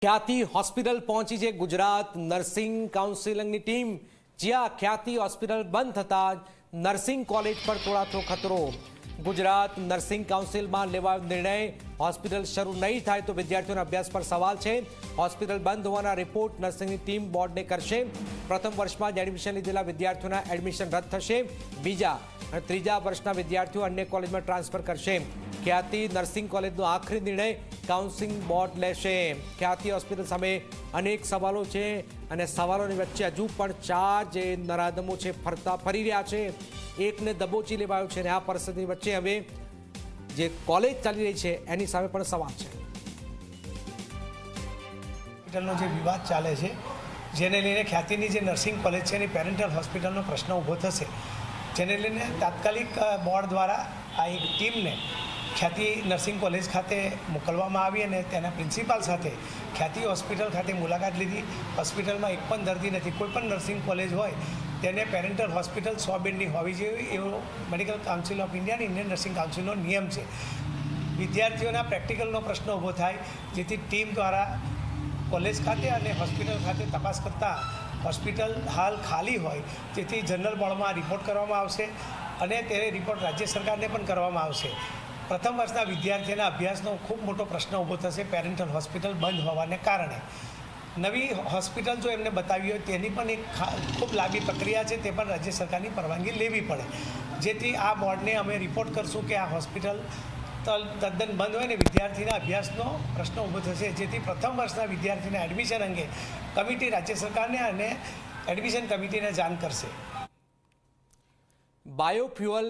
ખ્યાતિ હોસ્પિટલ પહોંચી છે ગુજરાત નર્સિંગ કાઉન્સિલની ટીમ। જ્યાં ખ્યાતિ હોસ્પિટલ બંધ થતાં નર્સિંગ કોલેજ પર તોળાતો ખતરો। ગુજરાત નર્સિંગ કાઉન્સિલમાં લેવાયો નિર્ણય, હોસ્પિટલ શરૂ નહીં થાય તો વિદ્યાર્થીઓના અભ્યાસ પર સવાલ છે। હોસ્પિટલ બંધ હોવાના રિપોર્ટ નર્સિંગની ટીમ બોર્ડને કરશે। પ્રથમ વર્ષમાં જ એડમિશન લીધેલા વિદ્યાર્થીઓના એડમિશન રદ થશે। બીજા અને ત્રીજા વર્ષના વિદ્યાર્થીઓ અન્ય કોલેજમાં ટ્રાન્સફર કરશે। ખ્યાતિ નર્સિંગ કોલેજનો આખરી નિર્ણય કાઉન્સિલિંગ બોર્ડ લેશે। ખ્યાતિ હોસ્પિટલ સામે અનેક સવાલો છે અને સવાલોની વચ્ચે હજુ પણ ચાર જે નરાધમો છે ફરી રહ્યા છે। એકને દબોચી લેવાયો છે અને આ પરિસ્થિતિની વચ્ચે હવે જે કોલેજ ચાલી રહી છે એની સામે પણ સવાલ છે। હોસ્પિટલનો જે વિવાદ ચાલે છે જેને લઈને ખ્યાતિની જે નર્સિંગ કોલેજ છે એની પેરેન્ટલ હોસ્પિટલનો પ્રશ્ન ઊભો થશે, જેને લઈને તાત્કાલિક બોર્ડ દ્વારા આ એક ટીમને ખ્યાતિ નર્સિંગ કોલેજ ખાતે મોકલવામાં આવી અને તેના પ્રિન્સિપાલ સાથે ખ્યાતિ હોસ્પિટલ ખાતે મુલાકાત લીધી। હોસ્પિટલમાં એક પણ દર્દી નથી। કોઈ પણ નર્સિંગ કોલેજ હોય તેને પેરેન્ટલ હોસ્પિટલ 100 બેડની હોવી જોઈએ એવો મેડિકલ કાઉન્સિલ ઓફ ઇન્ડિયા અને ઇન્ડિયન નર્સિંગ કાઉન્સિલનો નિયમ છે। વિદ્યાર્થીઓના પ્રેક્ટિકલનો પ્રશ્ન ઊભો થાય જેથી ટીમ દ્વારા કોલેજ ખાતે અને હોસ્પિટલ ખાતે તપાસ કરતાં હોસ્પિટલ હાલ ખાલી હોય જેથી જનરલ બોર્ડમાં રિપોર્ટ કરવામાં આવશે અને તે રિપોર્ટ રાજ્ય સરકારને પણ કરવામાં આવશે। પ્રથમ વર્ષના વિદ્યાર્થીઓના અભ્યાસનો ખૂબ મોટો પ્રશ્ન ઊભો થશે પેરેન્ટલ હોસ્પિટલ બંધ હોવાને કારણે। નવી હોસ્પિટલ જો એમને બતાવી હોય તેની પણ એક ખૂબ લાંબી પ્રક્રિયા છે, તે પણ રાજ્ય સરકારની પરવાનગી લેવી પડે, જેથી આ બોર્ડને અમે રિપોર્ટ કરશું કે આ હોસ્પિટલ તદ્દન બંધ હોય ને વિદ્યાર્થીના અભ્યાસનો પ્રશ્ન ઊભો થશે, જેથી પ્રથમ વર્ષના વિદ્યાર્થીના એડમિશન અંગે કમિટી રાજ્ય સરકારને અને એડમિશન કમિટીને જાણ કરશે। બાયોફ્યુઅલ